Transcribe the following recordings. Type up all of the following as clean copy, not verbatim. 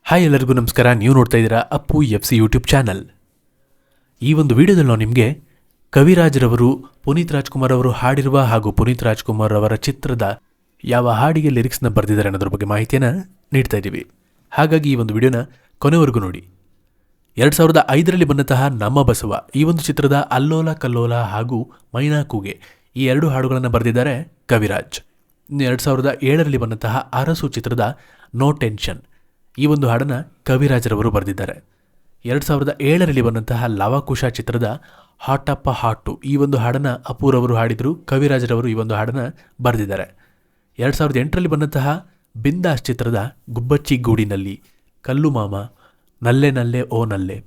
Hi ಎಲ್ಲರಿಗೂ ನಮಸ್ಕಾರ. ನೀವು ನೋಡ್ತಾ ಇದ್ದೀರಾ ಅಪ್ಪು FC ಯೂಟ್ಯೂಬ್ ಚಾನಲ್. ಈ ಒಂದು ವಿಡಿಯೋದಲ್ಲಿ ನಾವು ನಿಮಗೆ ಕವಿರಾಜ್ರವರು ಪುನೀತ್ ರಾಜ್ಕುಮಾರ್ ಅವರು ಹಾಡಿರುವ ಹಾಗೂ ಪುನೀತ್ ರಾಜ್ಕುಮಾರ್ ಅವರ ಚಿತ್ರದ ಯಾವ ಹಾಡಿಗೆ ಲಿರಿಕ್ಸ್ನ ಬರೆದಿದ್ದಾರೆ ಅನ್ನೋದ್ರ ಬಗ್ಗೆ ಮಾಹಿತಿಯನ್ನು ನೀಡ್ತಾ ಇದ್ದೀವಿ. ಹಾಗಾಗಿ ಈ ಒಂದು ವಿಡಿಯೋನ ಕೊನೆವರೆಗೂ ನೋಡಿ. 2005ರಲ್ಲಿ ಬಂದಂತಹ ನಮ್ಮ ಬಸವ ಈ ಒಂದು ಚಿತ್ರದ ಅಲ್ಲೋಲ ಕಲ್ಲೋಲ ಹಾಗೂ ಮೈನಾ ಕೂಗೆ ಈ ಎರಡು ಹಾಡುಗಳನ್ನು ಬರೆದಿದ್ದಾರೆ ಕವಿರಾಜ್. 2007ರಲ್ಲಿ ಬಂದಂತಹ ಅರಸು ಚಿತ್ರದ ನೋ ಟೆನ್ಷನ್ ಈ ಒಂದು ಹಾಡನ್ನು ಕವಿರಾಜ್ರವರು ಬರೆದಿದ್ದಾರೆ. 2007ರಲ್ಲಿ ಬಂದಂತಹ ಲವಕುಶ ಚಿತ್ರದ ಹಾಟಪ್ಪ ಹಾಟು ಈ ಒಂದು ಹಾಡನ್ನು ಅಪೂರವರು ಹಾಡಿದರು. ಕವಿರಾಜ್ರವರು ಈ ಒಂದು ಹಾಡನ್ನು ಬರೆದಿದ್ದಾರೆ. 2008ರಲ್ಲಿ ಬಂದಂತಹ ಬಿಂದಾಸ್ ಚಿತ್ರದ ಗುಬ್ಬಚ್ಚಿ ಗೂಡಿನಲ್ಲಿ, ಕಲ್ಲು ಮಾಮ, ನಲ್ಲೆ ನಲ್ಲೆ ಓ ನಲ್ಲೆ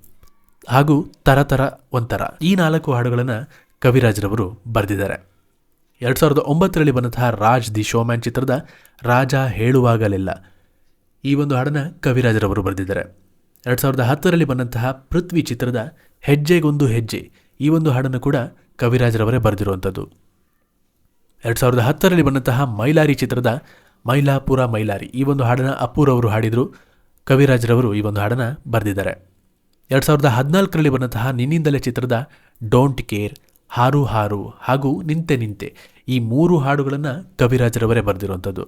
ಹಾಗೂ ತರತರ ಒಂಥರ ಈ 4 ಹಾಡುಗಳನ್ನು ಕವಿರಾಜ್ರವರು ಬರೆದಿದ್ದಾರೆ. 2009ರಲ್ಲಿ ಬಂದಂತಹ ರಾಜ್ ದಿ ಶೋಮ್ಯಾನ್ ಚಿತ್ರದ ರಾಜ ಹೇಳುವಾಗಲೆಲ್ಲ ಈ ಒಂದು ಹಾಡನ್ನು ಕವಿರಾಜ್ರವರು ಬರೆದಿದ್ದಾರೆ. 2010ರಲ್ಲಿ ಬಂದಂತಹ ಪೃಥ್ವಿ ಚಿತ್ರದ ಹೆಜ್ಜೆಗೊಂದು ಹೆಜ್ಜೆ ಈ ಒಂದು ಹಾಡನ್ನು ಕೂಡ ಕವಿರಾಜ್ರವರೇ ಬರೆದಿರುವಂಥದ್ದು. 2010ರಲ್ಲಿ ಬಂದಂತಹ ಮೈಲಾರಿ ಚಿತ್ರದ ಮೈಲಾಪುರ ಮೈಲಾರಿ ಈ ಒಂದು ಹಾಡನ್ನು ಅಪ್ಪೂರವರು ಹಾಡಿದರು. ಕವಿರಾಜ್ರವರು ಈ ಒಂದು ಹಾಡನ್ನು ಬರೆದಿದ್ದಾರೆ. 2014ರಲ್ಲಿ ಬಂದಂತಹ ನಿನ್ನಿಂದಲೇ ಚಿತ್ರದ ಡೋಂಟ್ ಕೇರ್, ಹಾರು ಹಾರು ಹಾಗೂ ನಿಂತೆ ನಿಂತೆ ಈ 3 ಹಾಡುಗಳನ್ನು ಕವಿರಾಜ್ರವರೇ ಬರೆದಿರುವಂಥದ್ದು.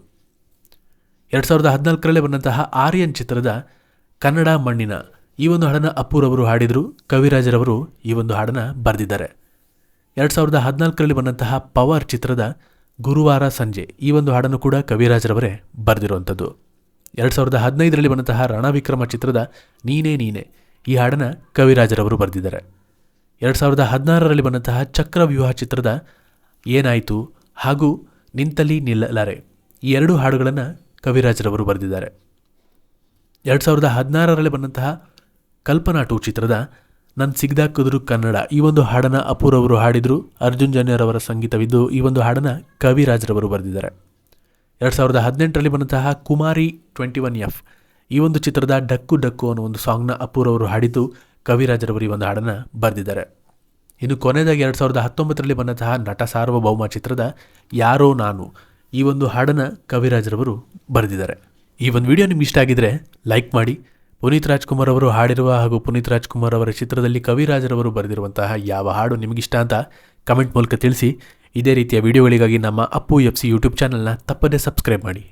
2014ರಲ್ಲಿ ಬಂದಂತಹ ಆರ್ಯನ್ ಚಿತ್ರದ ಕನ್ನಡ ಮಣ್ಣಿನ ಈ ಒಂದು ಹಾಡನ್ನು ಅಪ್ಪೂರವರು ಹಾಡಿದರು. ಕವಿರಾಜ್ರವರು ಈ ಒಂದು ಹಾಡನ್ನು ಬರೆದಿದ್ದಾರೆ. 2014ರಲ್ಲಿ ಬಂದಂತಹ ಪವರ್ ಚಿತ್ರದ ಗುರುವಾರ ಸಂಜೆ ಈ ಒಂದು ಹಾಡನ್ನು ಕೂಡ ಕವಿರಾಜ್ರವರೇ ಬರೆದಿರುವಂಥದ್ದು. 2015ರಲ್ಲಿ ಬಂದಂತಹ ರಣವಿಕ್ರಮ ಚಿತ್ರದ ನೀನೇ ನೀನೆ ಈ ಹಾಡನ್ನು ಕವಿರಾಜ್ರವರು ಬರೆದಿದ್ದಾರೆ. 2016ರಲ್ಲಿ ಬಂದಂತಹ ಚಕ್ರವ್ಯೂಹ ಚಿತ್ರದ ಏನಾಯಿತು ಹಾಗೂ ನಿಂತಲಿ ನಿಲ್ಲಲಾರೆ ಈ 2 ಹಾಡುಗಳನ್ನು ಕವಿರಾಜ್ರವರು ಬರೆದಿದ್ದಾರೆ. 2016ರಲ್ಲಿ ಬಂದಂತಹ ಕಲ್ಪನಾ 2 ಚಿತ್ರದ ನನ್ನ ಸಿಗ್ದಾಕಿದ್ರು ಕನ್ನಡ ಈ ಒಂದು ಹಾಡನ್ನು ಅಪೂರವರು ಹಾಡಿದರು. ಅರ್ಜುನ್ ಜನ್ಯರವರ ಸಂಗೀತವಿದ್ದು ಈ ಒಂದು ಹಾಡನ್ನು ಕವಿರಾಜ್ರವರು ಬರೆದಿದ್ದಾರೆ. 2018ರಲ್ಲಿ ಬಂದಂತಹ ಕುಮಾರಿ 21F ಈ ಒಂದು ಚಿತ್ರದ ಡಕ್ಕು ಡಕ್ಕು ಅನ್ನೋ ಒಂದು ಸಾಂಗ್ನ ಅಪೂರವರು ಹಾಡಿದ್ದು. ಕವಿರಾಜ್ರವರು ಈ ಒಂದು ಹಾಡನ್ನು ಬರೆದಿದ್ದಾರೆ. ಇನ್ನು ಕೊನೆಯದಾಗಿ 2019ರಲ್ಲಿ ಬಂದಂತಹ ನಟ ಸಾರ್ವಭೌಮ ಚಿತ್ರದ ಯಾರೋ ನಾನು ಈ ಒಂದು ಹಾಡನ್ನು ಕವಿರಾಜ್ರವರು ಬರೆದಿದ್ದಾರೆ. ಈ ಒಂದು ವಿಡಿಯೋ ನಿಮ್ಗೆ ಇಷ್ಟ ಆಗಿದ್ರೆ ಲೈಕ್ ಮಾಡಿ. ಪುನೀತ್ ರಾಜ್ಕುಮಾರ್ ಅವರು ಹಾಡಿರುವ ಹಾಗೂ ಪುನೀತ್ ರಾಜ್ಕುಮಾರ್ ಅವರ ಚಿತ್ರದಲ್ಲಿ ಕವಿರಾಜ್ರವರು ಬರೆದಿರುವಂತಹ ಯಾವ ಹಾಡು ನಿಮಗಿಷ್ಟ ಅಂತ ಕಮೆಂಟ್ ಮೂಲಕ ತಿಳಿಸಿ. ಇದೇ ರೀತಿಯ ವಿಡಿಯೋಗಳಿಗಾಗಿ ನಮ್ಮ ಅಪ್ಪು FC ಯೂಟ್ಯೂಬ್ ಚಾನಲ್ನ ತಪ್ಪದೇ ಸಬ್ಸ್ಕ್ರೈಬ್ ಮಾಡಿ.